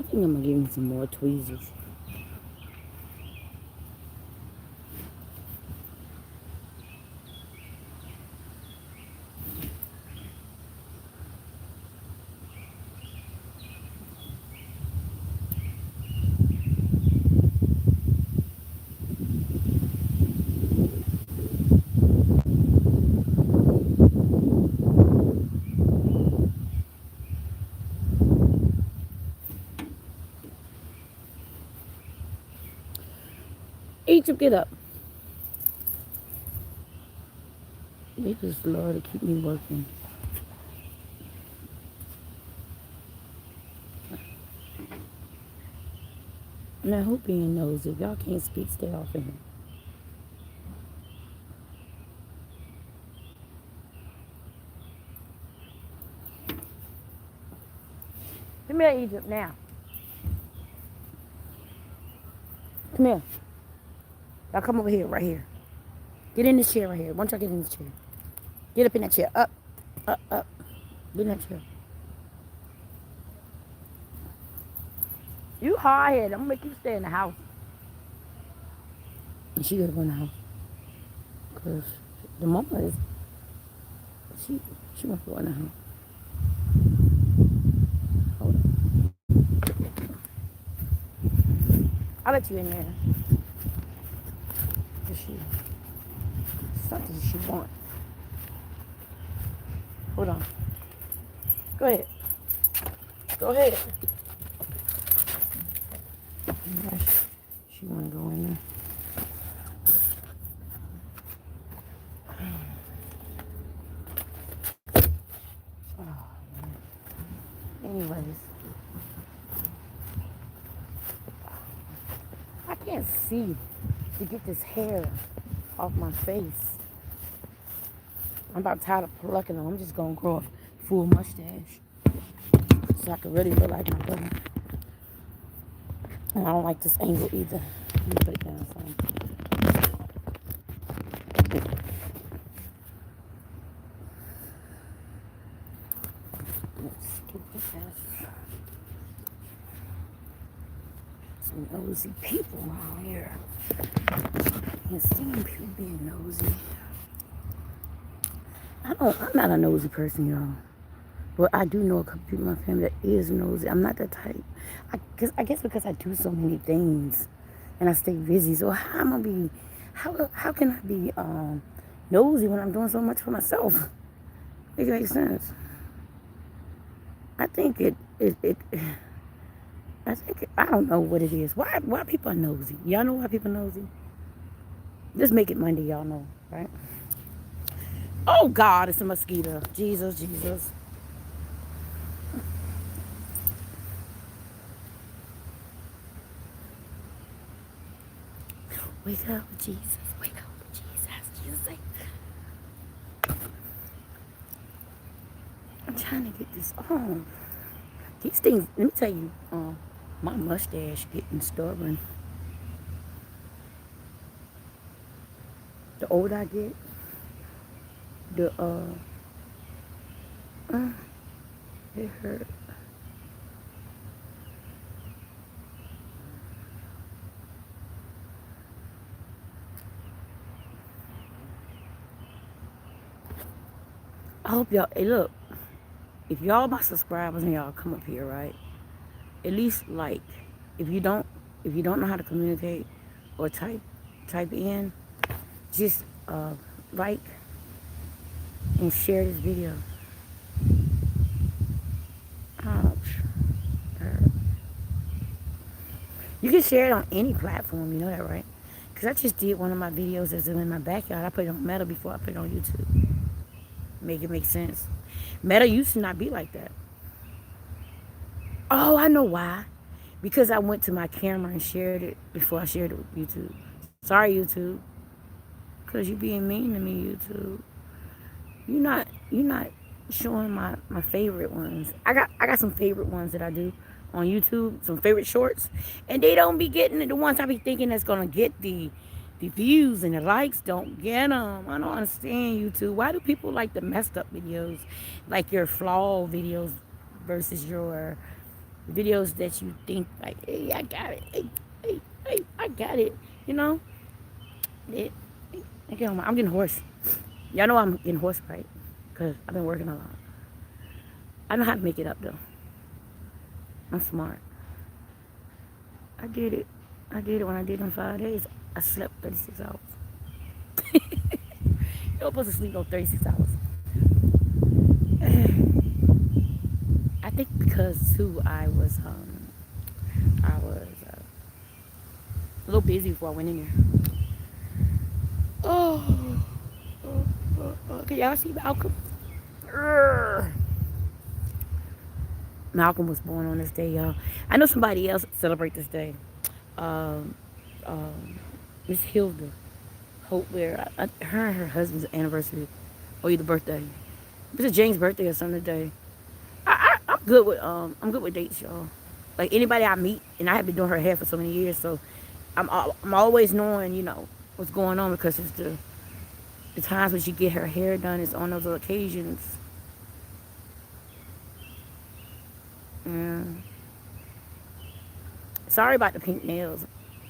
I think I'm gonna give him some more tweezers. Egypt, get up. They just love to keep me working. Now, who being nosy? If y'all can't speak, stay off of him. Come here, Egypt, now. Come here. Y'all come over here, right here. Get in this chair right here. Why don't y'all get in this chair? Get up in that chair. Up, up, up. Get in that chair. You hard headed. I'm gonna make you stay in the house. And she gotta go in the house. Cause the mama is she wants to go in the house. Hold on. I'll let you in there. Cause something she wants. Hold on. Go ahead. Go ahead. She wanna go in there. Anyways, I can't see to get this hair off my face. I'm about tired of plucking them. I'm just gonna grow a full mustache so I can really look like my brother. And I don't like this angle either. Let me put it down some. Stupid ass. Some nosy people around here. Can't stand people being nosy. I'm not a nosy person, y'all. But I do know a couple people in my family that is nosy. I'm not that type. I guess because I do so many things and I stay busy. So how am I be? How can I be nosy when I'm doing so much for myself? Make it make sense. I think I don't know what it is. Why people are nosy? Y'all know why people are nosy? Just make it Monday, y'all know, right? Oh God, it's a mosquito. Jesus, Jesus. Wake up, Jesus. Wake up, Jesus. Jesus, I'm trying to get this on. These things, let me tell you, my mustache getting stubborn. The older I get, the it hurt. I hope y'all, hey look, if y'all my subscribers and y'all come up here, right? At least like, if you don't know how to communicate or type in, just like and share this video. Ouch. You can share it on any platform, you know that, right? Because I just did one of my videos that's in my backyard. I put it on Meta before I put it on YouTube. Make it make sense. Meta used to not be like that. Oh, I know why. Because I went to my camera and shared it before I shared it with YouTube. Sorry, YouTube. Because you being mean to me, YouTube. You're not showing my favorite ones. I got some favorite ones that I do on YouTube, some favorite shorts, and they don't be getting the ones I be thinking that's gonna get the views and the likes. Don't get them. I don't understand YouTube. Why do people like the messed up videos, like your flawed videos versus your Videos that you think like, hey, I got it. Hey, I got it. You know, it, I'm getting hoarse. Y'all know I'm getting hoarse, right? Because I've been working a lot. I know how to make it up, though. I'm smart. I did it. I did it when I did it in 5 days. I slept 36 hours. You're supposed to sleep on 36 hours. I think because, too, I was a little busy before I went in there. Oh, can y'all see Malcolm? Urgh. Malcolm was born on this day, y'all. I know somebody else celebrate this day. Um, Miss Hilda Hope, where her and her husband's anniversary, or either birthday. Mr. James' birthday or something today. I'm good with dates, y'all. Like anybody I meet, and I have been doing her hair for so many years, so I'm always knowing, what's going on because it's the times when she get her hair done is on those occasions. Yeah. Sorry about the pink nails,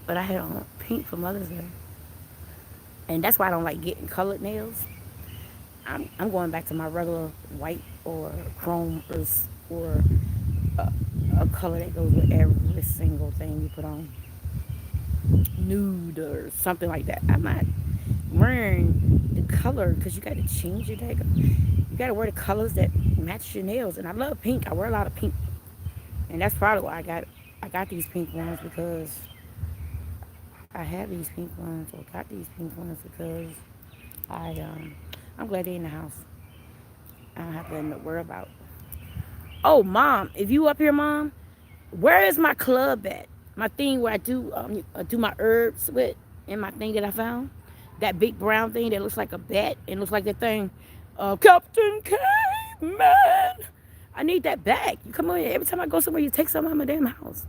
but I had on pink for Mother's Day, and that's why I don't like getting colored nails. I'm going back to my regular white or chrome or a color that goes with every single thing you put on, nude or something like that. I'm not wearing the color because you got to change your day. You got to wear the colors that match your nails, and I love pink. I wear a lot of pink, and that's probably why I got these pink ones because I have these pink ones or got these pink ones because I'm glad they're in the house. I don't have to worry about. Oh, mom, if you up here, mom, where is my club at? My thing where I do my herbs with, and my thing that I found, that big brown thing that looks like a bat and looks like that thing, Captain Caveman. I need that back. You come over here every time I go somewhere, you take something out of my damn house.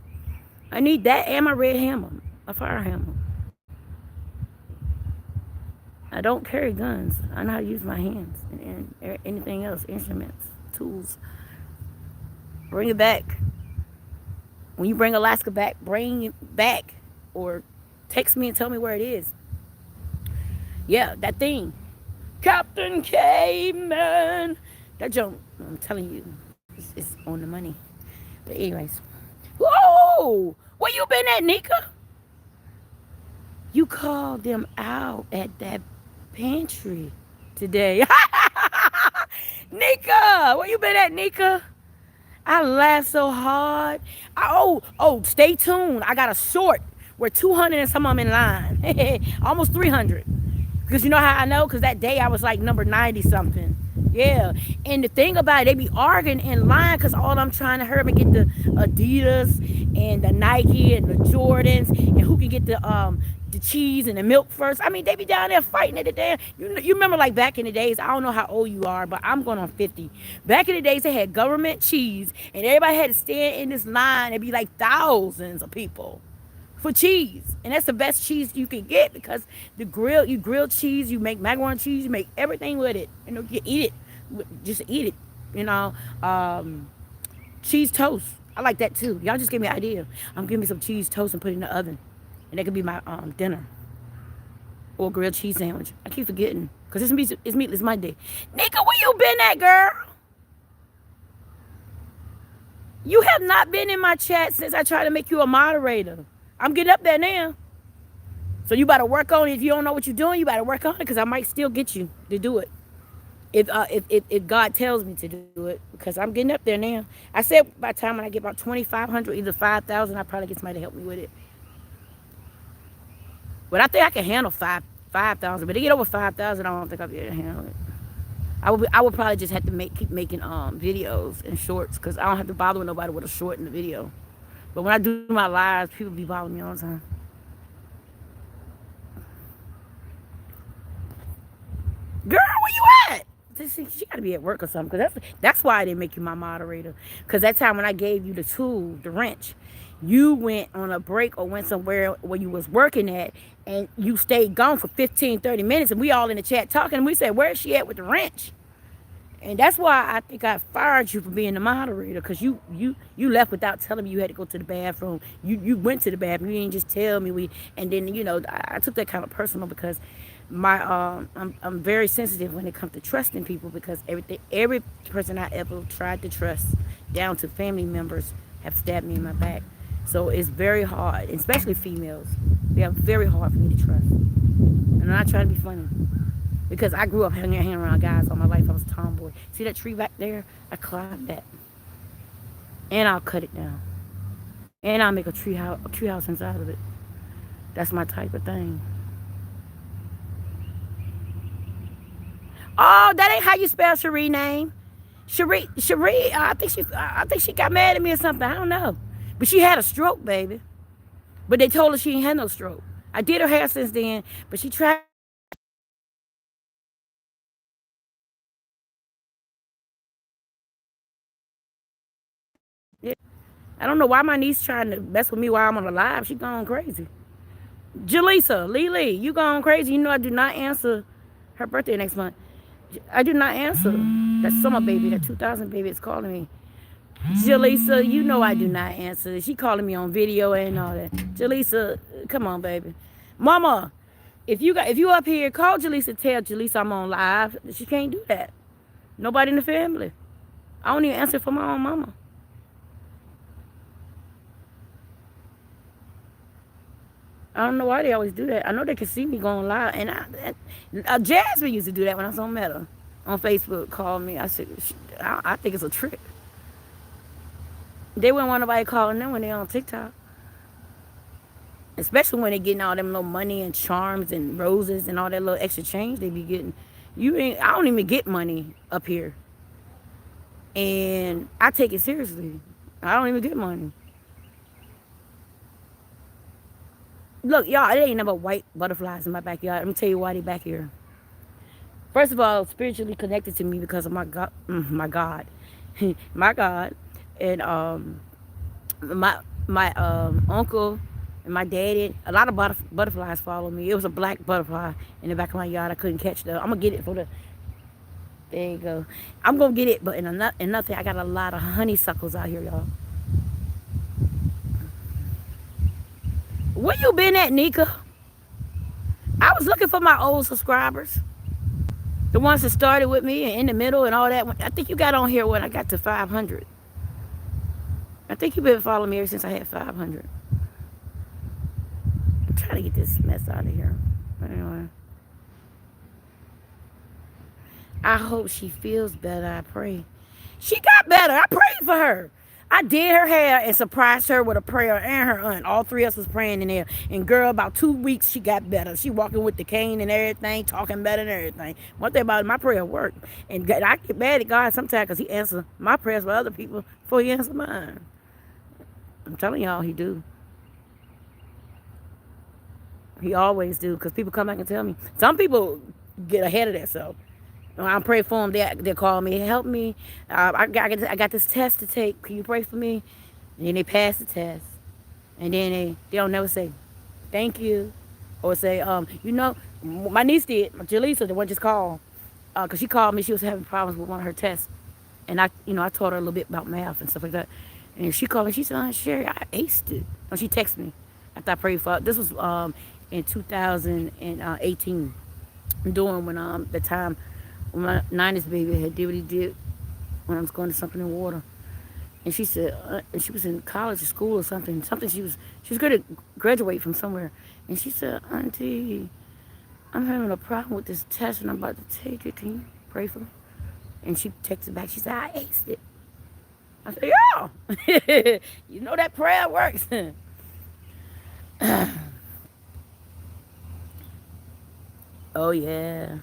I need that and my red hammer, a fire hammer. I don't carry guns. I know how to use my hands and anything else, instruments, tools. Bring it back. When you bring Alaska back, bring it back. Or text me and tell me where it is. Yeah, that thing. Captain Caveman. That junk, I'm telling you, it's on the money. But anyways. Whoa! Where you been at, Nika? You called them out at that pantry today. Nika! Where you been at, Nika? I laughed so hard. Stay tuned. I got a short. We're 200 and some of them in line. Almost 300. Because you know how I know? Because that day I was like number 90 something. Yeah. And the thing about it, they be arguing in line because all I'm trying to hurry up and get the Adidas and the Nike and the Jordans and who can get the cheese and the milk first. I mean, they be down there fighting at the damn. You remember like back in the days, I don't know how old you are, but I'm going on 50. Back in the days, they had government cheese and everybody had to stand in this line. It'd be like thousands of people for cheese, and that's the best cheese you can get because you grill cheese, you make macaroni cheese, you make everything with it, you eat it, just eat it, cheese toast. I like that too. Y'all just gave me an idea. I'm giving me some cheese toast and put it in the oven, and that could be my dinner or grilled cheese sandwich. I keep forgetting because it's meatless Monday. Nika, where you been at, girl? You have not been in my chat since I tried to make you a moderator. I'm getting up there now. So you better work on it. If you don't know what you're doing, you better work on it because I might still get you to do it. If God tells me to do it, because I'm getting up there now. I said by the time when I get about 2,500, either 5,000, I probably get somebody to help me with it. But I think I can handle 5,000. But to get over 5,000, I don't think I'll be able to handle it. I would probably just have to keep making videos and shorts because I don't have to bother with nobody with a short in the video. But when I do my lives, people be bothering me all the time. Girl, where you at? She got to be at work or something. Because that's why I didn't make you my moderator. Because that time when I gave you the tool, the wrench, you went on a break or went somewhere where you was working at. And you stayed gone for 15, 30 minutes. And we all in the chat talking. And we said, where is she at with the wrench? And that's why I think I fired you for being the moderator, because you left without telling me you had to go to the bathroom. You went to the bathroom. You didn't just tell me. And then I took that kind of personal, because I'm very sensitive when it comes to trusting people, because every person I ever tried to trust, down to family members, have stabbed me in my back. So it's very hard, especially females. They are very hard for me to trust. And I'm not trying to be funny, because I grew up hanging around guys all my life. I was a tomboy. See that tree back there? I climbed that, and I'll cut it down, and I'll make a tree house inside of it. That's my type of thing. Oh, that ain't how you spell Cherie name. Cherie. I think she got mad at me or something. I don't know, but she had a stroke, baby. But they told her she ain't had no stroke. I did her hair since then, but she tried. Yeah. I don't know why my niece trying to mess with me while I'm on the live. She going crazy. Jaleesa, Lily, you going crazy. You know I do not answer her birthday next month. I do not answer. That summer baby, that 2000 baby is calling me. Jaleesa, you know I do not answer. She calling me on video and all that. Jaleesa, come on, baby. Mama, if you up here, call Jaleesa, tell Jaleesa I'm on live. She can't do that. Nobody in the family. I don't even answer for my own mama. I don't know why they always do that. I know they can see me going live, and Jasmine used to do that when I was on Meta, on Facebook. Called me. I said, I think it's a trick. They wouldn't want nobody calling them when they're on TikTok, especially when they getting all them little money and charms and roses and all that little extra change they be getting. I don't even get money up here, and I take it seriously. I don't even get money. Look, y'all, it ain't never white butterflies in my backyard. Let me tell you why they back here. First of all, spiritually connected to me because of my God, my God, my God, and my uncle and my daddy. A lot of butterflies follow me. It was a black butterfly in the back of my yard. I couldn't catch though. I'm gonna get it for the. There you go. I'm gonna get it, but in nothing. I got a lot of honeysuckles out here, y'all. Where you been at, Nika? I was looking for my old subscribers. The ones that started with me and in the middle and all that. I think you got on here when I got to 500. I think you've been following me ever since I had 500. I'm trying to get this mess out of here. Anyway. I hope she feels better. I pray. She got better. I prayed for her. I did her hair and surprised her with a prayer, and her aunt. All three of us was praying in there. And girl, about 2 weeks, she got better. She walking with the cane and everything, talking better and everything. One thing about it, my prayer worked. And I get mad at God sometimes because he answers my prayers for other people before he answers mine. I'm telling y'all, he do. He always do, because people come back and tell me. Some people get ahead of themselves. When I pray for them, they call me, help me. I got this test to take. Can you pray for me? And then they pass the test. And then they don't never say, thank you. Or say, my niece did. Jaleesa, the one just called. Because she called me. She was having problems with one of her tests. And I taught her a little bit about math and stuff like that. And she called me. She said, Sheri, I aced it. And she texted me after I prayed for her. This was in 2018. During when the time when my 90s baby had did what he did when I was going to something in water. And she said, and she was in college or school or something. She was going to graduate from somewhere. And she said, Auntie, I'm having a problem with this test and I'm about to take it. Can you pray for me? And she texted back. She said, I aced it. I said, yeah. You know that prayer works. Oh, yeah.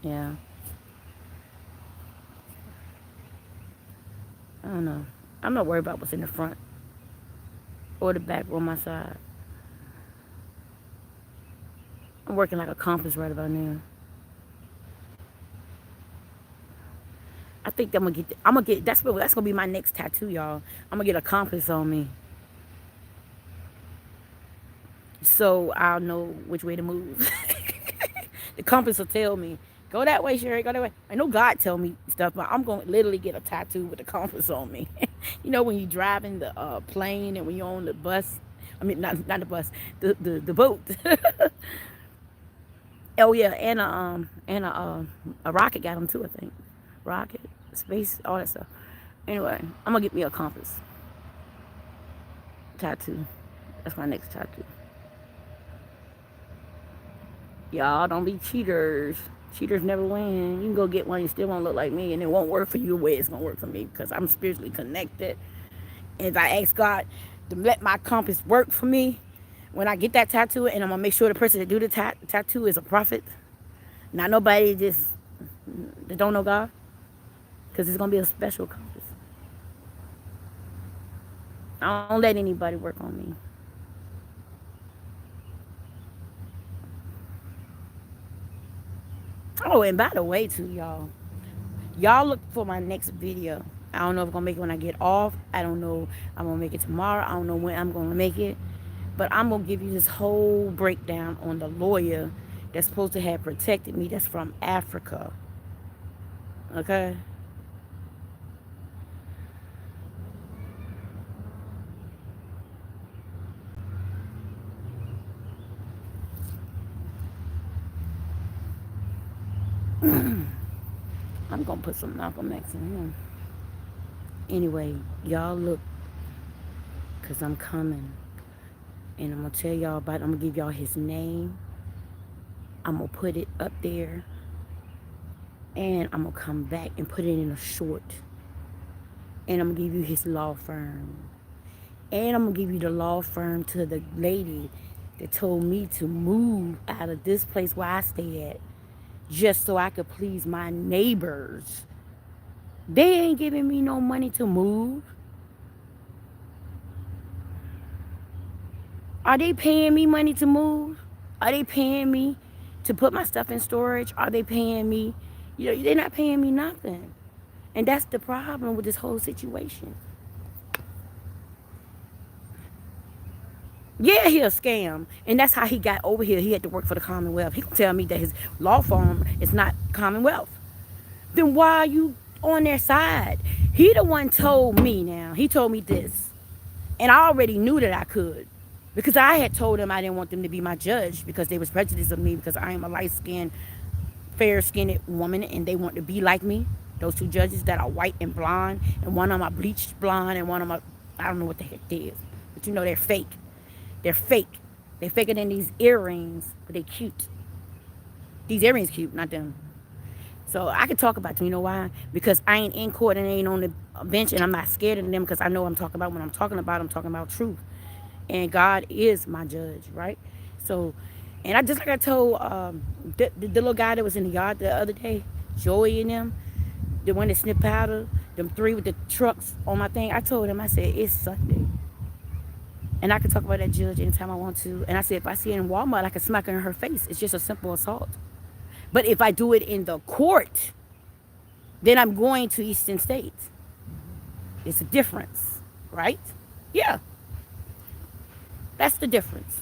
Yeah. I don't know. I'm not worried about what's in the front or the back or my side. I'm working like a compass right about now. I think I'm gonna get that's gonna be my next tattoo, y'all. I'm gonna get a compass on me, so I'll know which way to move. The compass will tell me Go that way, Sheri. Go that way. I know God tell me stuff, but I'm going to literally get a tattoo with a compass on me. You know, when you driving the plane and when you're on the bus. I mean, not the bus, the boat. Oh yeah, and a rocket got them too. I think rocket, space, all that stuff. Anyway, I'm gonna get me a compass tattoo. That's my next tattoo. Y'all don't be cheaters. Cheaters never win. You can go get one, you still won't look like me, and it won't work for you the way it's gonna work for me because I'm spiritually connected. And if I ask God to let my compass work for me, when I get that tattoo, and I'm gonna make sure the person that do the tattoo is a prophet, not nobody just that don't know God, because it's gonna be a special compass. I don't let anybody work on me. Oh, and by the way, too, y'all look for my next video. I don't know if I'm gonna make it when I get off. I don't know. I'm gonna make it tomorrow. I don't know when I'm gonna make it. But I'm gonna give you this whole breakdown on the lawyer that's supposed to have protected me. That's from Africa. Okay. I'm gonna put some Malcolm X in here. Anyway, y'all look, cause I'm coming, and I'm gonna tell y'all about. I'm gonna give y'all his name. I'm gonna put it up there, and I'm gonna come back and put it in a short, and I'm gonna give you his law firm, and I'm gonna give you the law firm to the lady that told me to move out of this place where I stay at, just so I could please my neighbors. They ain't giving me no money to move. Are they paying me money to move? Are they paying me to put my stuff in storage? Are they paying me? You know, they're not paying me nothing. And that's the problem with this whole situation. Yeah, he a scam. And that's how he got over here. He had to work for the Commonwealth. He gonna tell me that his law firm is not Commonwealth. Then why are you on their side? He the one told me now. He told me this. And I already knew that I could. Because I had told them I didn't want them to be my judge because they was prejudiced of me because I am a light-skinned, fair-skinned woman and they want to be like me. Those two judges that are white and blonde, and one of them are bleached blonde and one of them, I don't know what the heck they is. But you know they're fake. They're fake. They're faker than these earrings, but they cute. These earrings cute, not them. So I can talk about them. You know why? Because I ain't in court and I ain't on the bench and I'm not scared of them because I know what I'm talking about. When I'm talking about truth. And God is my judge, right? So, and I just like I told the little guy that was in the yard the other day, Joey and them, the one that snipped powder, them three with the trucks on my thing. I told him, I said, it's Sunday. And I can talk about that judge anytime I want to. And I said, if I see her in Walmart, I can smack her in her face. It's just a simple assault. But if I do it in the court, then I'm going to Eastern States. It's a difference, right? Yeah, that's the difference.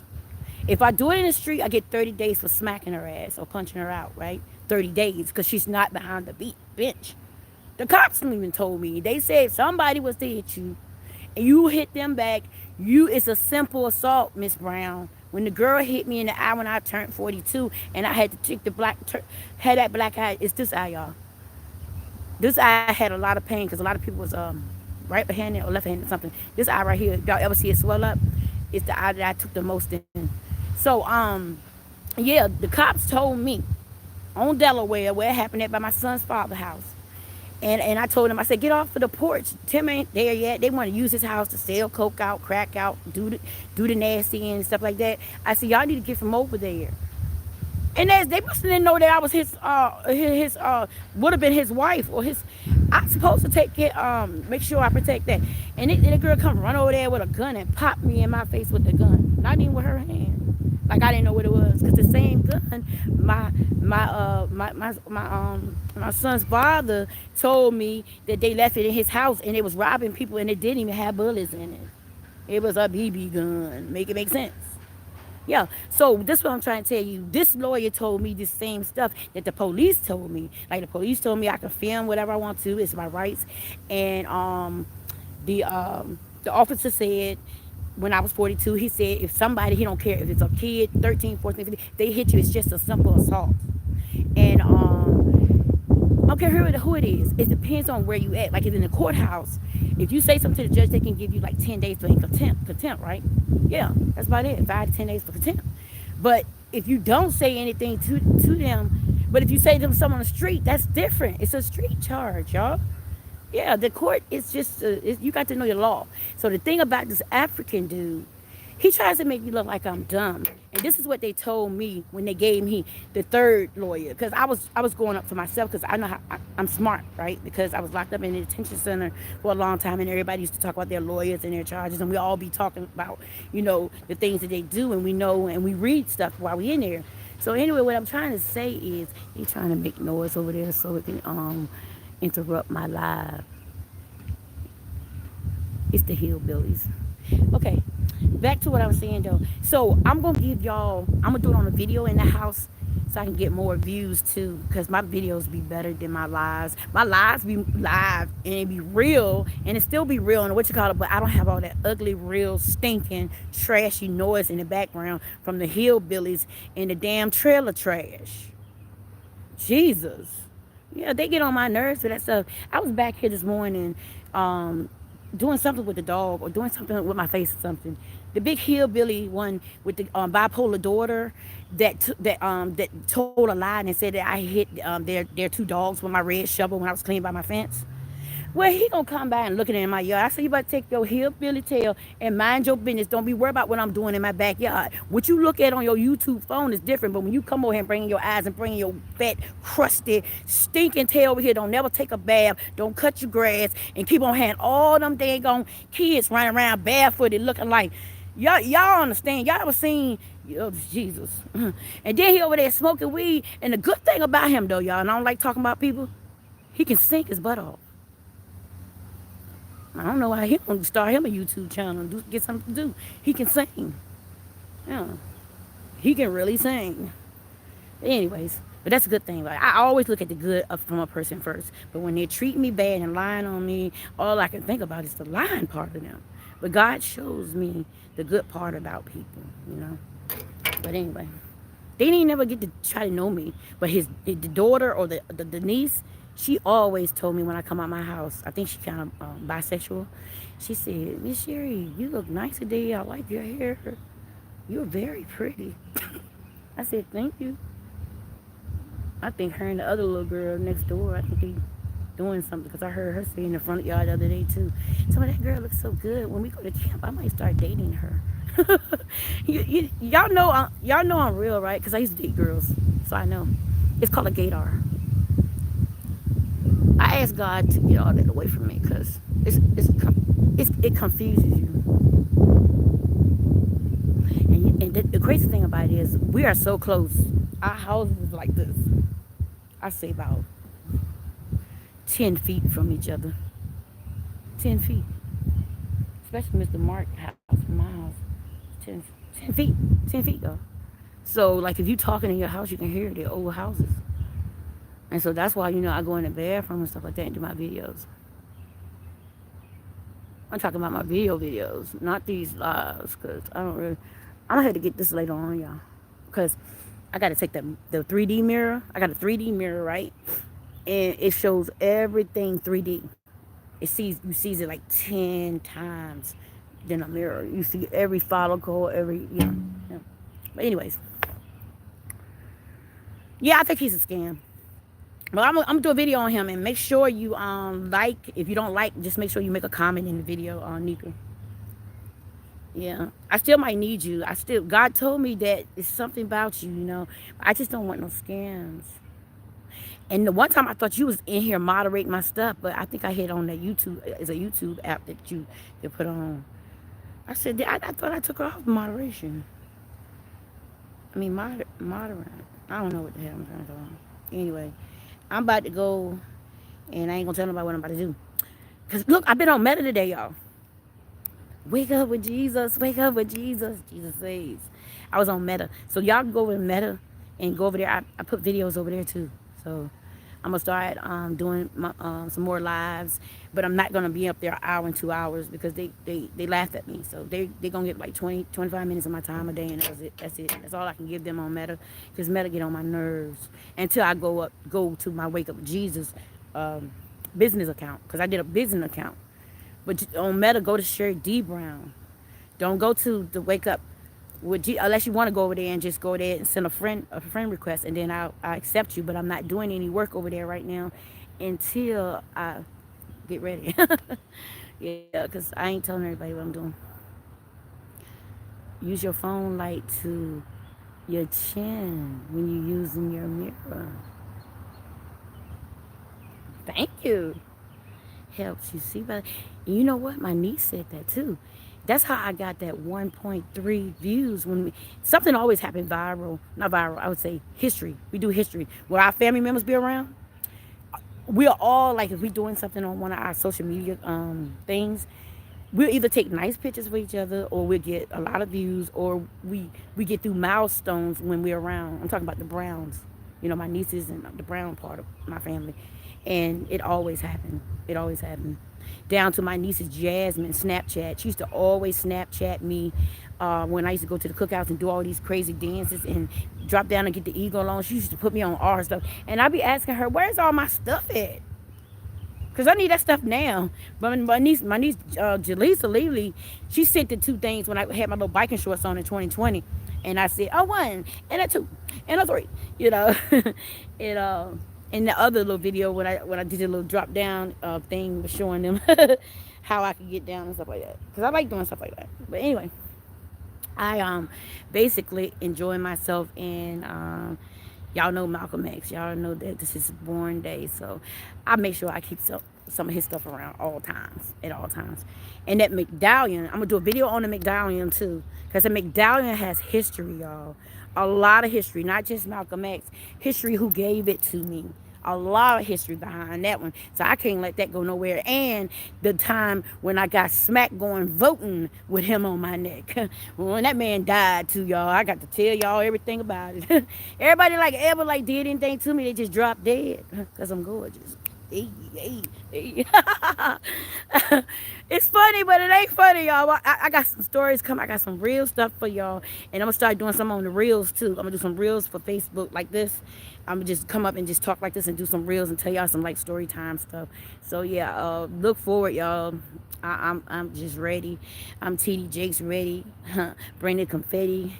If I do it in the street, I get 30 days for smacking her ass or punching her out, right? 30 days because she's not behind the bench. The cops even told me. They said somebody was to hit you and you hit them back. It's a simple assault, Miss Brown. When the girl hit me in the eye when I turned 42 and I had to take had that black eye. It's this eye, y'all. This eye had a lot of pain because a lot of people was right behind it or left handed something. This eye right here, if y'all ever see it swell up, it's the eye that I took the most in. So yeah, the cops told me on Delaware where it happened at by my son's father's house. And I told him, I said, get off of the porch. Tim ain't there yet. They want to use his house to sell coke out, crack out, do the nasty and stuff like that. I said, y'all need to get from over there. And they must didn't know that I was his would have been his wife or his. I'm supposed to take it, make sure I protect that. And the girl come run over there with a gun and pop me in my face with the gun, not even with her hand. Like I didn't know what it was, cause the same gun my son's father told me that they left it in his house and it was robbing people and it didn't even have bullets in it. It was a BB gun. Make it make sense. Yeah. So this is what I'm trying to tell you. This lawyer told me the same stuff that the police told me. Like the police told me I can film whatever I want to. It's my rights. And the officer said when I was 42, he said if somebody, he don't care if it's a kid, 13, 14, 15, they hit you, it's just a simple assault. And I don't care who it is. It depends on where you at. Like it's in the courthouse. If you say something to the judge, they can give you like 10 days for contempt, right? Yeah, that's about it. 5 to 10 days for contempt. But if you don't say anything to them, but if you say to them something on the street, that's different. It's a street charge, y'all. Yeah, the court is just you got to know your law. So the thing about this African dude, he tries to make me look like I'm dumb, and this is what they told me when they gave me the third lawyer, because I was going up for myself because I know how I'm smart, right? Because I was locked up in the detention center for a long time, and everybody used to talk about their lawyers and their charges, and we all be talking about the things that they do, and we know and we read stuff while we in there. So anyway, what I'm trying to say is he's trying to make noise over there so it can interrupt my live. It's the hillbillies. Okay, back to what I was saying though. So I'm gonna give y'all. I'm gonna do it on a video in the house so I can get more views too. Cause my videos be better than my lives. My lives be live and it be real and it still be real and what you call it. But I don't have all that ugly, real, stinking, trashy noise in the background from the hillbillies and the damn trailer trash. Jesus. Yeah, they get on my nerves with that stuff. I was back here this morning, um, doing something with the dog or doing something with my face or something. The big hillbilly one with the bipolar daughter that told a lie and said that I hit their two dogs with my red shovel when I was cleaning by my fence. Well, he gonna come by and looking in my yard. I said, you better take your hillbilly tail and mind your business. Don't be worried about what I'm doing in my backyard. What you look at on your YouTube phone is different, but when you come over here and bring in your eyes and bring in your fat, crusty, stinking tail over here, don't never take a bath, don't cut your grass, and keep on having all them daggone kids running around barefooted looking like, y'all understand. Y'all ever seen, Jesus. And then he over there smoking weed. And the good thing about him, though, y'all, and I don't like talking about people, he can sink his butt off. I don't know why he don't start him a YouTube channel and get something to do. He can sing. Yeah. He can really sing. But anyways, but that's a good thing. Like I always look at the good from a person first. But when they treat me bad and lying on me, all I can think about is the lying part of them. But God shows me the good part about people. But anyway, they didn't never get to try to know me. But the daughter or the niece, she always told me when I come out my house, I think she kind of bisexual. She said, Miss Sheri, you look nice today. I like your hair. You're very pretty. I said, thank you. I think her and the other little girl next door, I think they doing something because I heard her say in the front yard the other day too. So that girl looks so good. When we go to camp, I might start dating her. Y'all know I'm real, right? Because I used to date girls, so I know. It's called a gaydar. I asked God to get all that away from me because it confuses you. And the crazy thing about it is we are so close. Our house is like this. I say about 10 feet from each other. 10 feet. Especially Mr. Mark house from my house. 10 feet. 10 feet though. So like if you talking in your house, you can hear the old houses. And so that's why, I go in the bathroom and stuff like that and do my videos. I'm talking about my videos, not these lives, because I'm going to have to get this later on, y'all. Because I got to take the 3D mirror. I got a 3D mirror, right? And it shows everything 3D. You sees it like 10 times than a mirror. You see every follicle, yeah. But anyways. Yeah, I think he's a scam. Well, I'm gonna do a video on him and make sure you like. If you don't like, just make sure you make a comment in the video on Nika. Yeah, I still might need you. God told me that it's something about you. I just don't want no scams. And the one time I thought you was in here moderating my stuff, but I think I hit on that YouTube. It's a YouTube app that you can put on. I said I thought I took off moderation. I mean moderate. I don't know what the hell I'm trying to talk. Anyway. I'm about to go, and I ain't gonna tell nobody what I'm about to do. Because, look, I've been on Meta today, y'all. Wake up with Jesus. Wake up with Jesus. Jesus saves. I was on Meta. So y'all can go over to Meta and go over there. I put videos over there too. So I'm gonna start doing some more lives, but I'm not gonna be up there an hour and 2 hours because they laughed at me. So they gonna get like 20, 25 minutes of my time a day, and that's it. That's it. That's all I can give them on Meta, because Meta get on my nerves until I go to my Wake Up with Jesus um, business account, because I did a business account. But on Meta, go to Sheri Brown. Don't go to the Wake Up with unless you want to go over there and just go there and send a friend request, and then I accept you. But I'm not doing any work over there right now until I get ready. Yeah, because I ain't telling everybody what I'm doing. Use your phone light to your chin when you're using your mirror. Thank you. Helps you see better. And you know what? My niece said that too. That's how I got that 1.3 views. Something always happened viral, not viral, I would say history. We do history where our family members be around. We are all like, if we doing something on one of our social media things, we'll either take nice pictures for each other, or we'll get a lot of views, or we get through milestones when we're around. I'm talking about the Browns, my nieces and the Brown part of my family. And it always happened. It always happened. Down to my niece's Jasmine Snapchat. She used to always Snapchat me when I used to go to the cookouts and do all these crazy dances and drop down and get the eagle on. She used to put me on all her stuff. And I'd be asking her, where's all my stuff at? Because I need that stuff now. But my niece Jaleesa Lely, she sent the two things when I had my little biking shorts on in 2020. And I said, a one, and a two, and a three, and in the other little video when I did a little drop down thing, was showing them how I could get down and stuff like that. Because I like doing stuff like that. But anyway, I basically enjoying myself, and y'all know Malcolm X. Y'all know that this is born day, so I make sure I keep some of his stuff around at all times. And that medallion, I'm gonna do a video on the medallion too, because the medallion has history, y'all. A lot of history, not just Malcolm X. History, who gave it to me. A lot of history behind that one. So I can't let that go nowhere. And the time when I got smacked going voting with him on my neck. When that man died too, y'all, I got to tell y'all everything about it. Everybody ever did anything to me, they just dropped dead. Because I'm gorgeous. Hey, hey, hey. It's funny, but it ain't funny, y'all. I got some stories coming. I got some real stuff for y'all. And I'm going to start doing some on the reels, too. I'm going to do some reels for Facebook like this. I'm going to just come up and just talk like this and do some reels and tell y'all some, story time stuff. So, yeah, look forward, y'all. I'm just ready. I'm TD Jakes ready. Bring the confetti.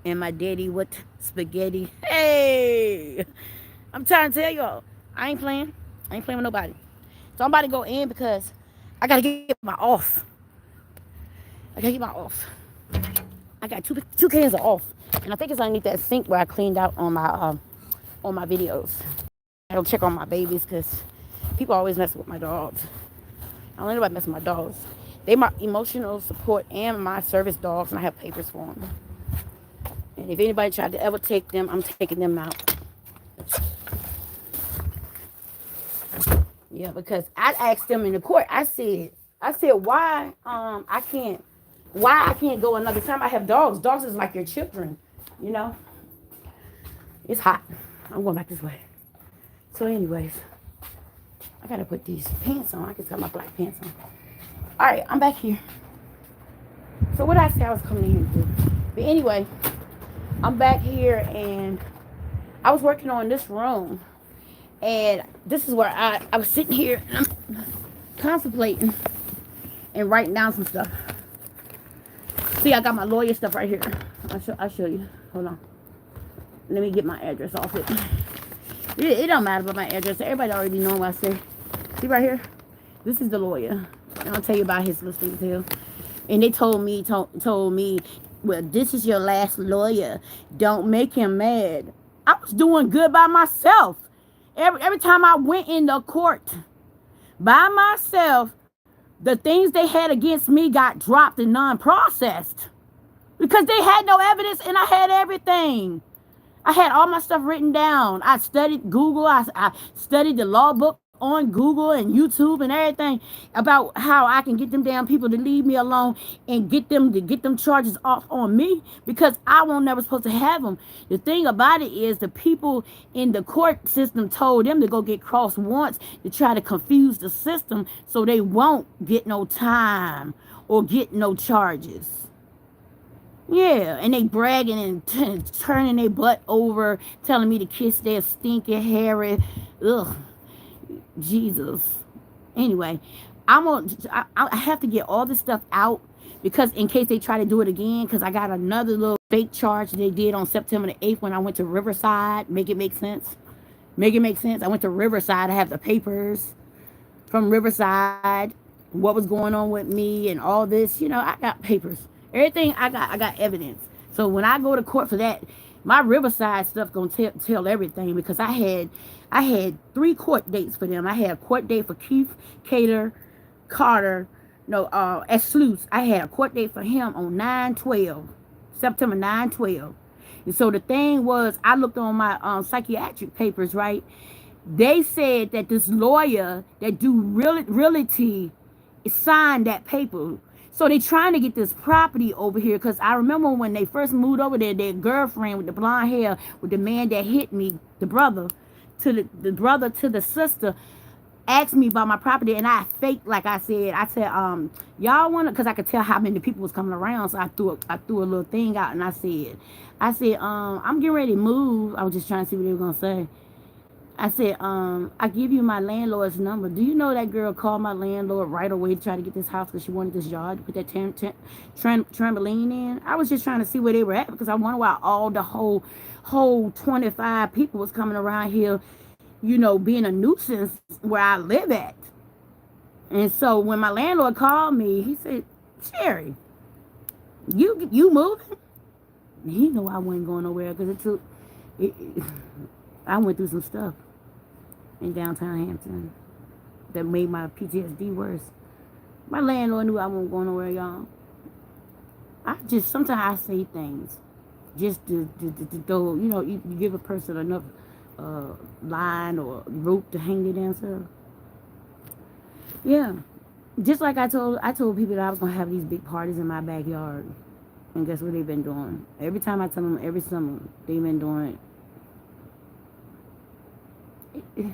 And my daddy, what? Spaghetti. Hey! I'm trying to tell y'all. I ain't playing. I ain't playing with nobody. So I'm about to go in because I gotta get my off. I gotta get my off. I got two cans of off, and I think it's underneath that sink where I cleaned out on my videos. I don't check on my babies because people always mess with my dogs. I don't let nobody mess with my dogs. They my emotional support and my service dogs, and I have papers for them. And if anybody tried to ever take them, I'm taking them out. Yeah, because I asked them in the court. I said why I can't go another time. I have dogs. Dogs is like your children, It's hot. I'm going back this way. So, anyways, I gotta put these pants on. I just got my black pants on. All right, I'm back here. So what I said I was coming in here to do. But anyway, I'm back here, and I was working on this room. And this is where I was sitting here and I'm contemplating and writing down some stuff. See, I got my lawyer stuff right here. I'll show you. Hold on. Let me get my address off it. It don't matter about my address. Everybody already know what I say. See right here? This is the lawyer. And I'll tell you about his listing too. And they told me, well, this is your last lawyer. Don't make him mad. I was doing good by myself. Every time I went in the court by myself, the things they had against me got dropped and non-processed because they had no evidence and I had everything. I had all my stuff written down. I studied Google. I studied the law book on Google and YouTube and everything about how I can get them damn people to leave me alone and get them charges off on me because I won't never supposed to have them. The thing about it is the people in the court system told them to go get crossed once to try to confuse the system so they won't get no time or get no charges. Yeah, and they bragging and turning their butt over, telling me to kiss their stinky, hairy, ugh, Jesus. Anyway, I have to get all this stuff out because in case they try to do it again, because I got another little fake charge they did on September the 8th when I went to Riverside. Make it make sense. Make it make sense. I went to Riverside. I have the papers from Riverside, what was going on with me and all this. You know, I got papers. Everything I got evidence. So when I go to court for that, my Riverside stuff gonna tell everything because I had 3 court dates for them. I had a court date for Keith Carter, no, at Sluice. I had a court date for him on 9/12, September 9/12. And so the thing was, I looked on my psychiatric papers, right? They said that this lawyer that do realty signed that paper. So they trying to get this property over here because I remember when they first moved over there, their girlfriend with the blonde hair with the man that hit me, the brother to the sister, asked me about my property and I faked like I said, y'all wanna, because I could tell how many people was coming around, so I threw a little thing out and I said, I'm getting ready to move. I was just trying to see what they were gonna say. I said, I give you my landlord's number. Do you know that girl called my landlord right away to try to get this house because she wanted this yard to put that trampoline in? I was just trying to see where they were at because I wonder why all the whole 25 people was coming around here, you know, being a nuisance where I live at. And so when my landlord called me, he said, Sheri, you moving? He knew I wasn't going nowhere because I went through some stuff in downtown Hampton that made my PTSD worse. My landlord knew I wasn't going nowhere, y'all. Sometimes I say things just to throw, you know, you give a person enough line or rope to hang their damn self. Yeah. Just like I told people that I was going to have these big parties in my backyard. And guess what they've been doing? Every time I tell them, every summer, they've been doing it.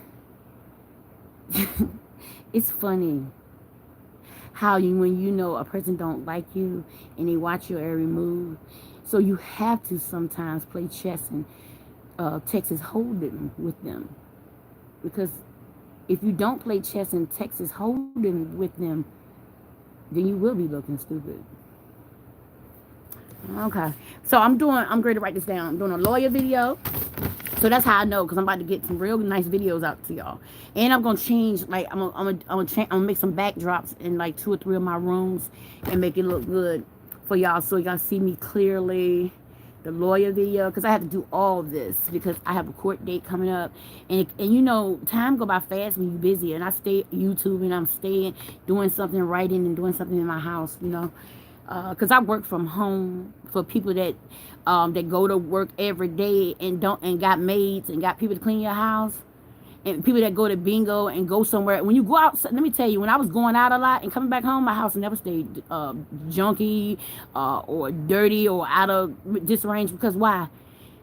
It's funny how when you know a person don't like you and they watch your every move, so you have to sometimes play chess and Texas Hold'em with them, because if you don't play chess and Texas Hold'em with them, then you will be looking stupid. Okay, so I'm going to write this down. I'm doing a lawyer video. So that's how I know, because I'm about to get some real nice videos out to y'all. And I'm going to change, like, I'm gonna make some backdrops in, like, 2 or 3 of my rooms and make it look good for y'all so y'all see me clearly. The lawyer video, because I have to do all of this because I have a court date coming up. And you know, time go by fast when you're busy. And I stay YouTube and I'm staying, doing something, writing and doing something in my house, you know. Because I work from home for people that go to work every day and got maids and got people to clean your house, and people that go to bingo and go somewhere. When you go out, let me tell you, when I was going out a lot and coming back home, my house never stayed junky or dirty or out of disarranged. Because why?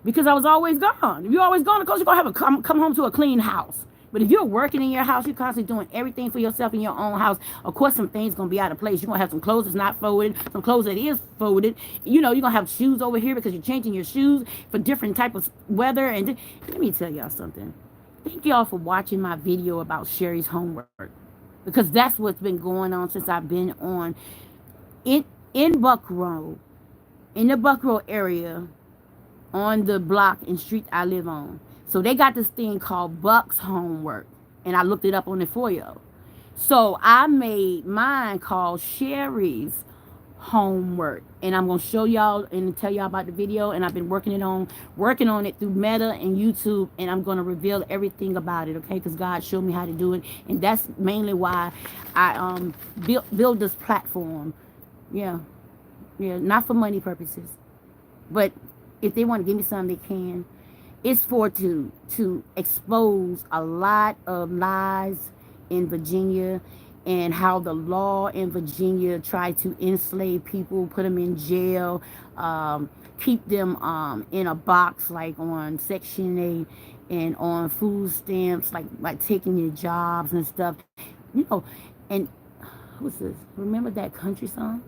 Because I was always gone. If you're always gone, of course you're gonna have come home to a clean house. But if you're working in your house, you're constantly doing everything for yourself in your own house, of course some things going to be out of place. You're going to have some clothes that's not folded, some clothes that is folded. You know, you're going to have shoes over here because you're changing your shoes for different type of weather. And let me tell y'all something. Thank y'all for watching my video about Sheri's homework, because that's what's been going on since I've been on in Buckrow, in the Buckrow area, on the block and street I live on. So they got this thing called Buck's Homework, and I looked it up on the foyer. So I made mine called Sheri's Homework, and I'm gonna show y'all and tell y'all about the video. And I've been working on it through Meta and YouTube, and I'm gonna reveal everything about it, okay? Because God showed me how to do it, and that's mainly why I build this platform. Yeah, not for money purposes, but if they want to give me something, they can. It's for to expose a lot of lies in Virginia, and how the law in Virginia tried to enslave people, put them in jail, keep them in a box like on Section 8 and on food stamps, like taking your jobs and stuff. You know, and what's this? Remember that country song?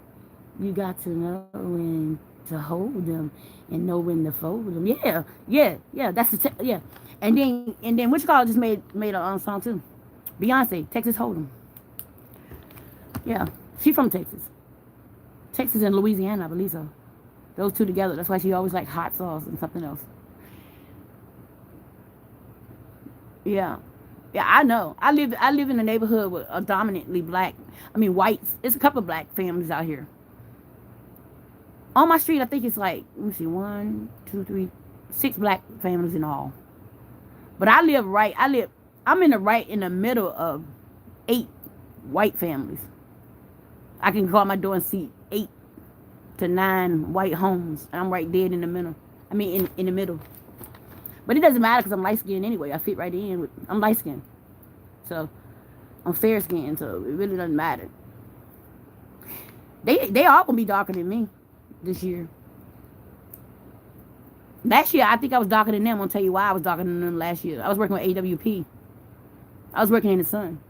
You got to know when to hold them and know when to fold them. Yeah, yeah, yeah. That's yeah. And then which call just made a song too. Beyonce, Texas Hold'em. Yeah, she from Texas. Texas and Louisiana, I believe so. Those two together. That's why she always like hot sauce and something else. Yeah. Yeah, I know. I live in a neighborhood with a dominantly black, I mean whites. It's a couple of black families out here. On my street, I think it's like, let me see, one, two, three, six black families in all. But I'm in the middle of 8 white families. I can go out my door and see 8 to 9 white homes. And I'm right dead in the middle. I mean, in the middle. But it doesn't matter because I'm light skinned anyway. I fit right in. I'm light skinned. So, I'm fair skinned. So, it really doesn't matter. They all going to be darker than me this year. Last year, I think I was darker than them. I'm going to tell you why I was darker than them last year. I was working with AWP. I was working in the sun.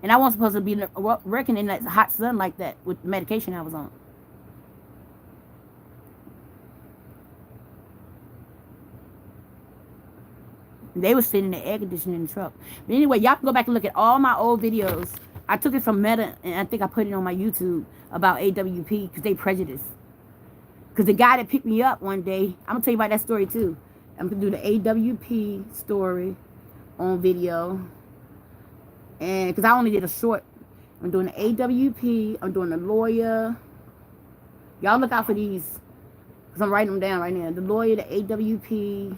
And I wasn't supposed to be working in that hot sun like that with the medication I was on. They was sitting in the air conditioning in the truck. But anyway, y'all can go back and look at all my old videos. I took it from Meta, and I think I put it on my YouTube about AWP because they prejudiced. Because the guy that picked me up one day, I'm going to tell you about that story too. I'm going to do the AWP story on video. And because I only did a short. I'm doing the AWP. I'm doing the lawyer. Y'all look out for these. Because I'm writing them down right now. The lawyer, the AWP.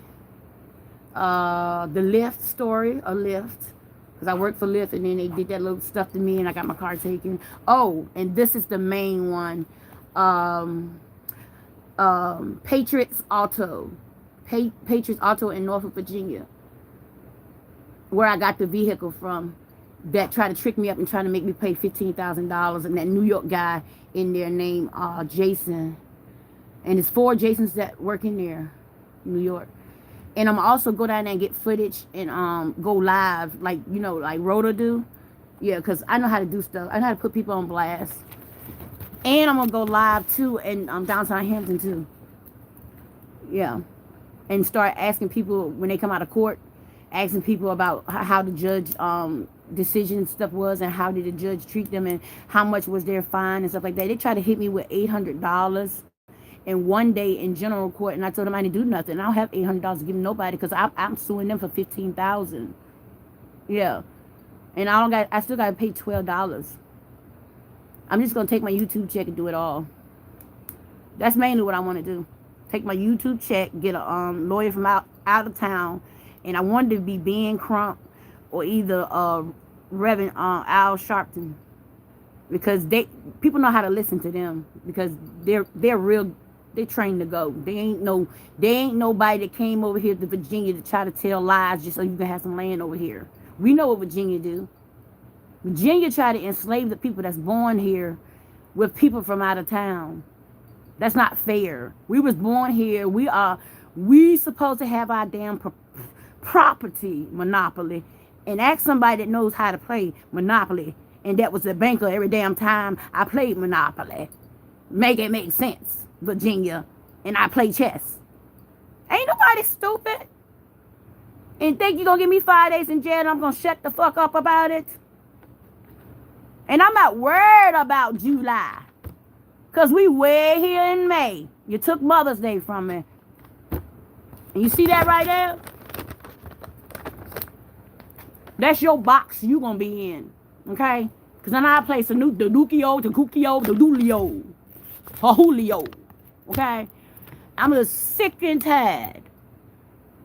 The Lyft story, a Lyft. Because I worked for Lyft and then they did that little stuff to me and I got my car taken. Oh, and this is the main one. Patriots Auto. Patriots Auto in Norfolk, Virginia. Where I got the vehicle from. That tried to trick me up and trying to make me pay $15,000. And that New York guy in there named Jason. And there's 4 Jasons that work in there. New York. And I'm also go down there and get footage and go live like, you know, like Rhoda do. Yeah, because I know how to do stuff. I know how to put people on blast. And I'm going to go live too in downtown Hampton too. Yeah. And start asking people when they come out of court, asking people about how the judge decision stuff was and how did the judge treat them and how much was their fine and stuff like that. They try to hit me with $800 in one day in general court, and I told them I didn't do nothing. I don't have $800 to give nobody because I'm suing them for $15,000. Yeah, and I still got to pay $12. I'm just gonna take my YouTube check and do it all. That's mainly what I want to do. Take my YouTube check, get a lawyer from out of town, and I wanted to be Ben Crump or either Reverend Al Sharpton because people know how to listen to them because they're real. They trained to go. They ain't nobody that came over here to Virginia to try to tell lies just so you can have some land over here. We know what Virginia do. Virginia try to enslave the people that's born here with people from out of town. That's not fair. We was born here. We supposed to have our damn property monopoly and ask somebody that knows how to play Monopoly. And that was the banker every damn time I played Monopoly. Make it make sense. Virginia, and I play chess. Ain't nobody stupid. And think you're gonna give me 5 days in jail and I'm gonna shut the fuck up about it? And I'm not worried about July. Because we way here in May. You took Mother's Day from me. And you see that right there? That's your box you gonna be in. Okay? Because then I play the Dukio, the Kukio, the Dulio. For Julio. Okay? I'm just sick and tired.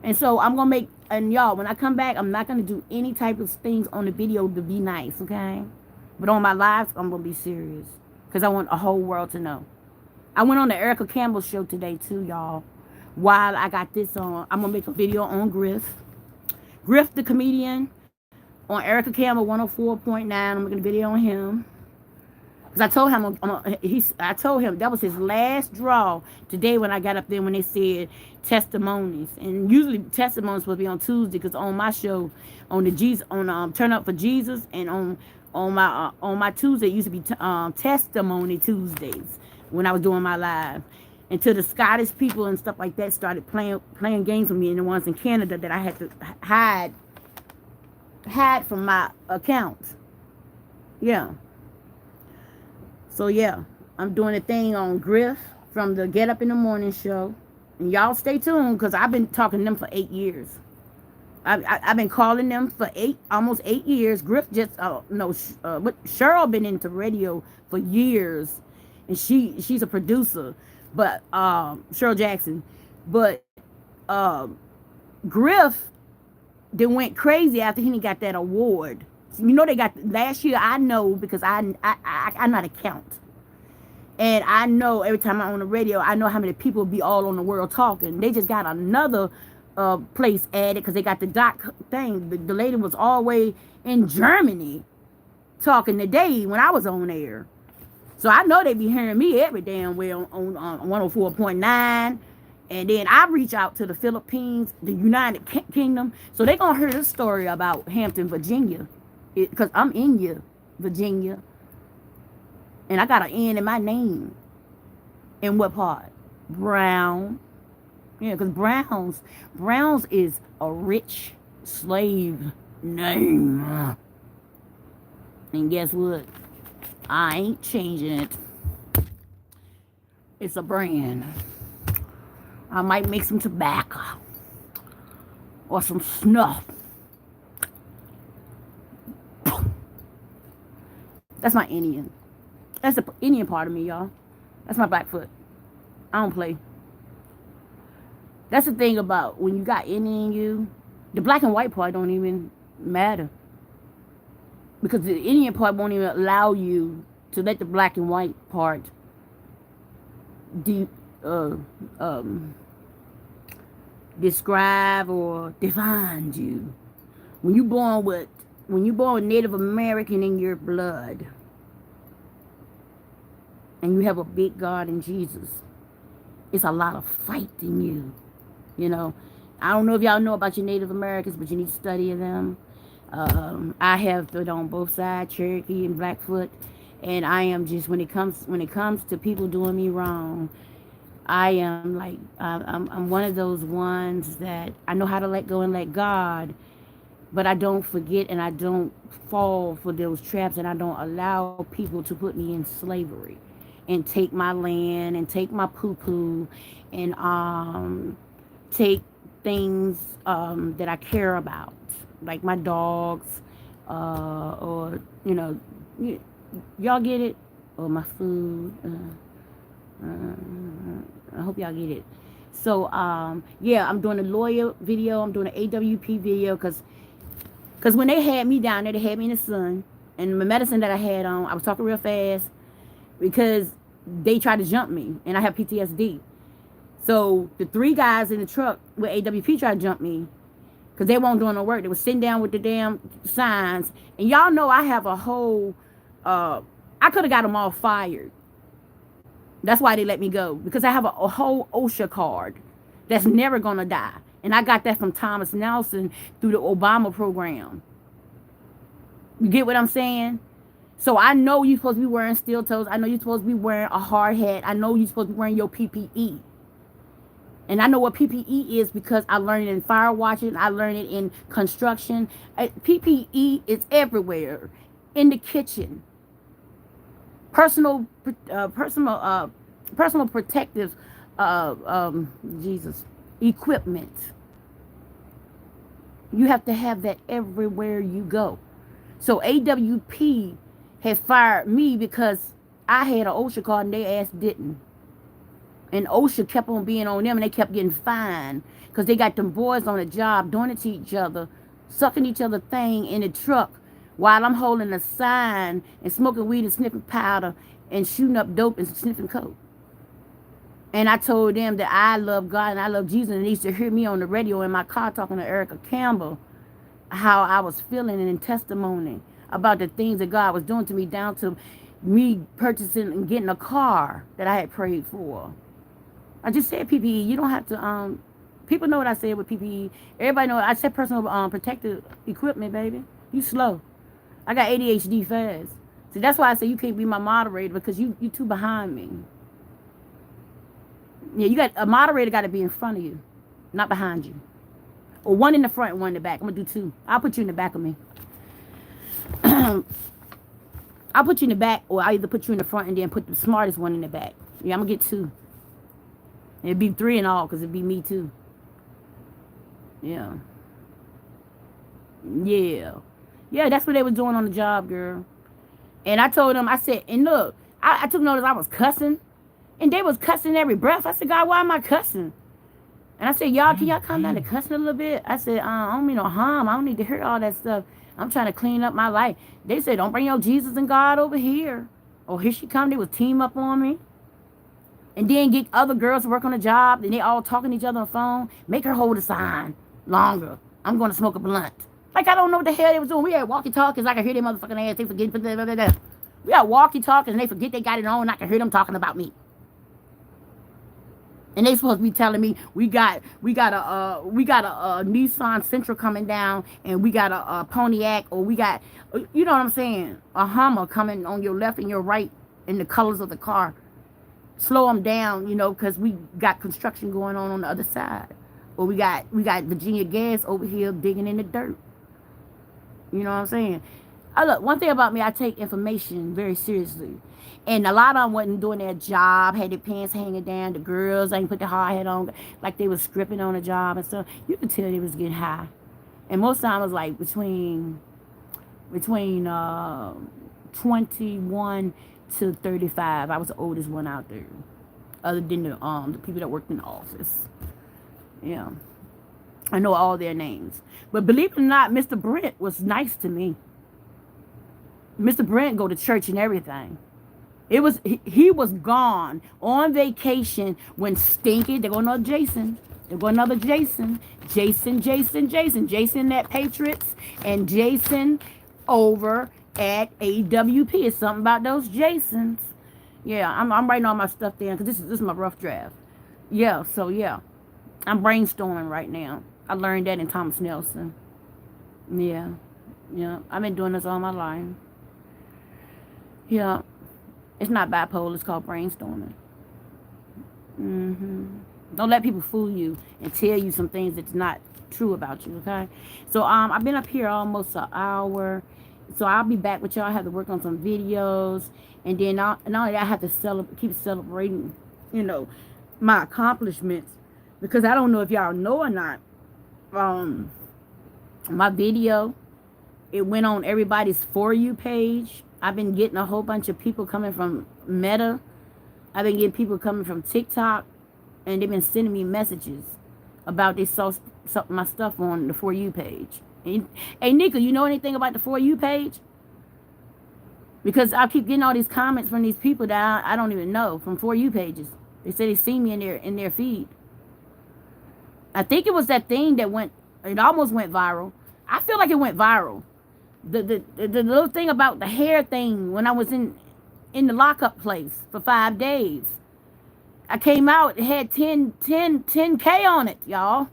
And so I'm going to make, and y'all, when I come back, I'm not going to do any type of things on the video to be nice, okay? But on my lives, I'm going to be serious. Because I want a whole world to know. I went on the Erica Campbell show today too, y'all. While I got this on, I'm going to make a video on Griff. Griff the comedian. on Erica Campbell 104.9. I'm making a video on him. Because I told him that was his last draw today when I got up there when they said testimonies. And usually testimonies supposed to be on Tuesday because on my show, on the Jesus, on Turn Up for Jesus, and on my Tuesday it used to be testimony Tuesdays when I was doing my live. Until the Scottish people and stuff like that started playing games with me, and the ones in Canada that I had to hide from my account. Yeah. So yeah, I'm doing a thing on Griff from the Get Up in the Morning show. And y'all stay tuned because I've been talking to them for 8 years. I've been calling them for almost 8 years. Griff just, but Cheryl been into radio for years. And she's a producer. But, Cheryl Jackson. But, Griff, they went crazy after he got that award. You know they got last year. I know because I know how to count, and I know every time I'm on the radio, I know how many people be all on the world talking. They just got another place added because they got the doc thing. The lady was always in Germany talking today when I was on air, so I know they be hearing me every damn well on 104.9. And then I reach out to the Philippines, the United Kingdom, so they gonna hear this story about Hampton, Virginia. Because I'm in you, Virginia. And I got an N in my name. In what part? Brown. Yeah, because Browns is a rich slave name. And guess what? I ain't changing it. It's a brand. I might make some tobacco. Or some snuff. That's my Indian. That's the Indian part of me, y'all. That's my Blackfoot. I don't play. That's the thing about when you got Indian in you, the black and white part don't even matter. Because the Indian part won't even allow you to let the black and white part describe or define you. When you born with Native American in your blood, and you have a big God in Jesus, it's a lot of fight in you. You know, I don't know if y'all know about your Native Americans, but you need to study them. I have it on both sides, Cherokee and Blackfoot, and I am just when it comes to people doing me wrong, I am like I'm one of those ones that I know how to let go and let God. But I don't forget and I don't fall for those traps, and I don't allow people to put me in slavery and take my land and take my poo-poo and take things that I care about, like my dogs, or, y'all get it? Or my food. I hope y'all get it. So, yeah, I'm doing a lawyer video. I'm doing an AWP video because when they had me down there, they had me in the sun. And the medicine that I had on, I was talking real fast because they tried to jump me. And I have PTSD. So the 3 guys in the truck with AWP tried to jump me because they weren't doing no work. They were sitting down with the damn signs. And y'all know I have a whole, I could have got them all fired. That's why they let me go. Because I have a whole OSHA card that's never going to die. And I got that from Thomas Nelson through the Obama program. You get what I'm saying? So I know you're supposed to be wearing steel toes. I know you're supposed to be wearing a hard hat. I know you're supposed to be wearing your PPE. And I know what PPE is because I learned it in fire watching. I learned it in construction. PPE is everywhere. In the kitchen. Personal protective equipment. You have to have that everywhere you go. So AWP had fired me because I had an OSHA card and their ass didn't. And OSHA kept on being on them and they kept getting fined because they got them boys on the job doing it to each other, sucking each other thing in the truck while I'm holding a sign and smoking weed and sniffing powder and shooting up dope and sniffing coke. And I told them that I love God and I love Jesus, and they used to hear me on the radio in my car talking to Erica Campbell. how I was feeling and in testimony about the things that God was doing to me, down to me purchasing and getting a car that I had prayed for. I just said PPE. You don't have to. People know what I said with PPE. Everybody know I said personal protective equipment, baby. You slow. I got ADHD fast. See, that's why I say you can't be my moderator, because you too behind me. Yeah, you got a moderator got to be in front of you, not behind you. Or one in the front and one in the back. I'm gonna do two. I'll put you in the back of me. I'll put you in the back, or I'll either put you in the front and then put the smartest one in the back. Yeah, I'm gonna get two. It'd be three in all, because it'd be me too. Yeah. Yeah. Yeah, that's what they was doing on the job, girl. And I told them, I said, and look, I took notice I was cussing. And they was cussing every breath. I said, God, why am I cussing? And I said, y'all, can y'all calm down to cussing a little bit? I said, I don't mean no harm. I don't need to hear all that stuff. I'm trying to clean up my life. They said, don't bring your Jesus and God over here. Oh, here she come. They was team up on me. And then get other girls to work on the job. And they all talking to each other on the phone. Make her hold a sign longer. I'm going to smoke a blunt. Like, I don't know what the hell they was doing. We had walkie-talkies. I could hear their motherfucking ass. They forget. We had walkie-talkies, and they forget they got it on. And I can hear them talking about me. And they supposed to be telling me we got a Nissan Sentra coming down, and we got a Pontiac, or we got, you know what I'm saying, a Hummer coming on your left and your right in the colors of the car. Slow them down, you know, because we got construction going on the other side. Or we got Virginia Gas over here digging in the dirt. You know what I'm saying? Look, one thing about me, I take information very seriously. And a lot of them wasn't doing their job, had their pants hanging down. The girls ain't put their hard hat on, like they was stripping on the job and stuff. You could tell they was getting high. And most time it was like between 21 to 35. I was the oldest one out there, other than the people that worked in the office. Yeah, I know all their names. But believe it or not, Mr. Brent was nice to me. Mr. Brent go to church and everything. He was gone on vacation when Stinky, there go another Jason. There go another Jason. Jason at Patriots, and Jason over at AWP. It's something about those Jasons. Yeah, I'm writing all my stuff down, because this is my rough draft. Yeah, so yeah. I'm brainstorming right now. I learned that in Thomas Nelson. Yeah. I've been doing this all my life. Yeah. It's not bipolar. It's called brainstorming. Don't let people fool you and tell you some things that's not true about you, okay? So I've been up here almost an hour. So I'll be back with y'all. I have to work on some videos. And then not only that, I have to keep celebrating, my accomplishments. Because I don't know if y'all know or not. My video, it went on everybody's For You page. I've been getting a whole bunch of people coming from Meta. I've been getting people coming from TikTok. And they've been sending me messages about they saw my stuff on the For You page. And, hey, Nika, you know anything about the For You page? Because I keep getting all these comments from these people that I don't even know, from For You pages. They say they see me in their feed. I think it was that thing that it almost went viral. I feel like it went viral. The little thing about the hair thing when I was in the lockup place for 5 days. I came out, it had 10K on it, y'all.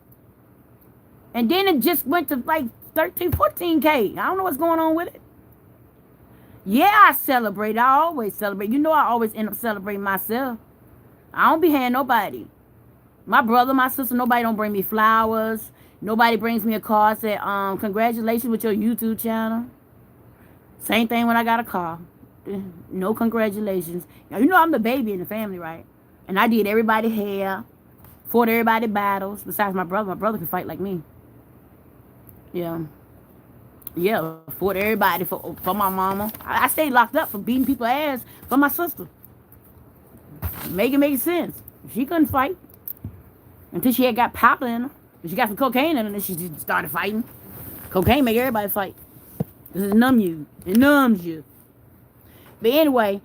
And then it just went to like 13, 14K. I don't know what's going on with it. Yeah, I celebrate. I always celebrate. I always end up celebrating myself. I don't be handing nobody. My brother, my sister, nobody don't bring me flowers. Nobody brings me a card, say, congratulations with your YouTube channel. Same thing when I got a car. No congratulations. Now, I'm the baby in the family, right? And I did everybody's hair, fought everybody's battles, besides my brother. My brother can fight like me. Yeah. Yeah, fought everybody for my mama. I stayed locked up for beating people's ass for my sister. Make sense. She couldn't fight. Until she had got powder in her. She got some cocaine in her, and then she just started fighting. Cocaine make everybody fight. Because it numbs you. It numbs you. But anyway,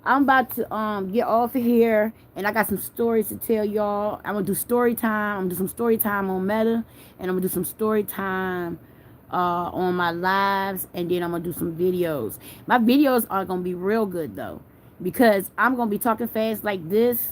I'm about to get off of here. And I got some stories to tell y'all. I'm going to do story time. I'm going to do some story time on Meta. And I'm going to do some story time on my lives, and then I'm gonna do some videos. My videos are gonna be real good though, because I'm gonna be talking fast like this,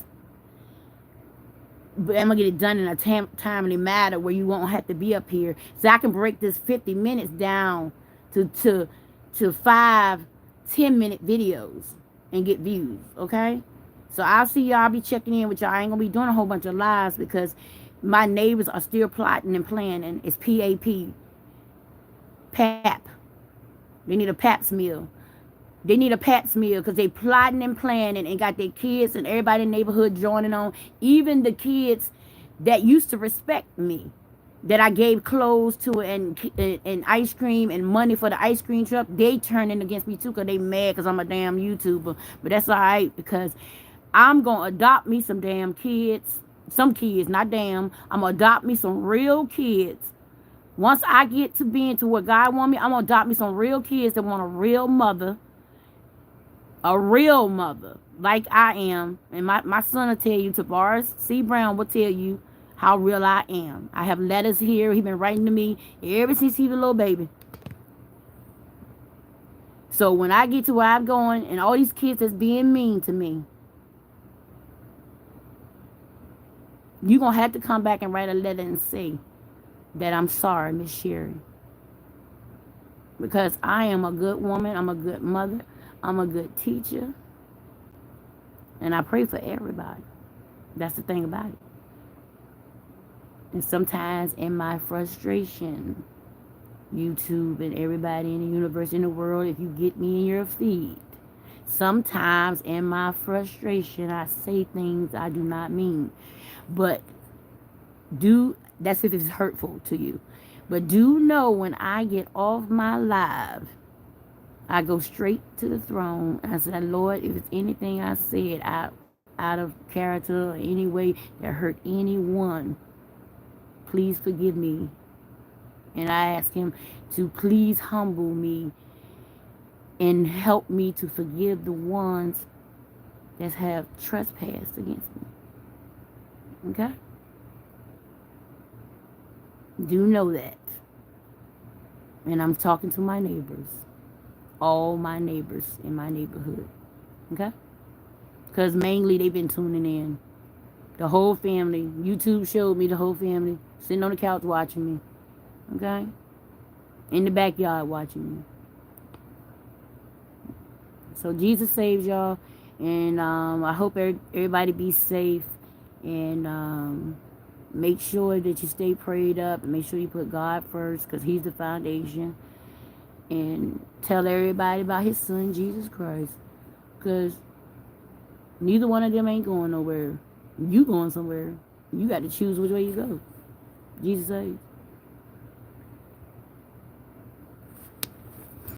but I'm gonna get it done in a timely manner where you won't have to be up here. So I can break this 50 minutes down to to to 5 10-minute videos and get views. Okay, so I'll see y'all. I'll be checking in with y'all. I ain't gonna be doing a whole bunch of lives because my neighbors are still plotting and planning. It's PAP. They need a PAPS meal. They need a PAPS meal because they plotting and planning and got their kids and everybody in the neighborhood joining on. Even the kids that used to respect me, that I gave clothes to and ice cream and money for the ice cream truck, they turning against me too because they mad because I'm a damn YouTuber. But that's all right because I'm going to adopt me some damn kids. Some kids, not damn. I'm going to adopt me some real kids. Once I get to being to what God want me, I'm going to adopt me some real kids that want a real mother, like I am. And my son will tell you, Tavares C. Brown will tell you how real I am. I have letters here. He been writing to me ever since he was a little baby. So when I get to where I'm going and all these kids that's being mean to me, you're going to have to come back and write a letter and say that I'm sorry, Miss Sheri. Because I am a good woman. I'm a good mother. I'm a good teacher. And I pray for everybody. That's the thing about it. And sometimes in my frustration, YouTube and everybody in the universe, in the world, if you get me in your feed, sometimes in my frustration, I say things I do not mean. But that's if it's hurtful to you. But do know when I get off my live, I go straight to the throne. I said, Lord, if it's anything I said out of character or any way that hurt anyone, please forgive me. And I ask him to please humble me and help me to forgive the ones that have trespassed against me. Okay? Do know that. And I'm talking to my neighbors. All my neighbors in my neighborhood. Okay? Because mainly they've been tuning in. The whole family. YouTube showed me the whole family sitting on the couch watching me. Okay? In the backyard watching me. So Jesus saves y'all. And I hope everybody be safe. And make sure that you stay prayed up. And make sure you put God first because he's the foundation. And tell everybody about his son, Jesus Christ. Because neither one of them ain't going nowhere. You going somewhere. You got to choose which way you go. Jesus saves.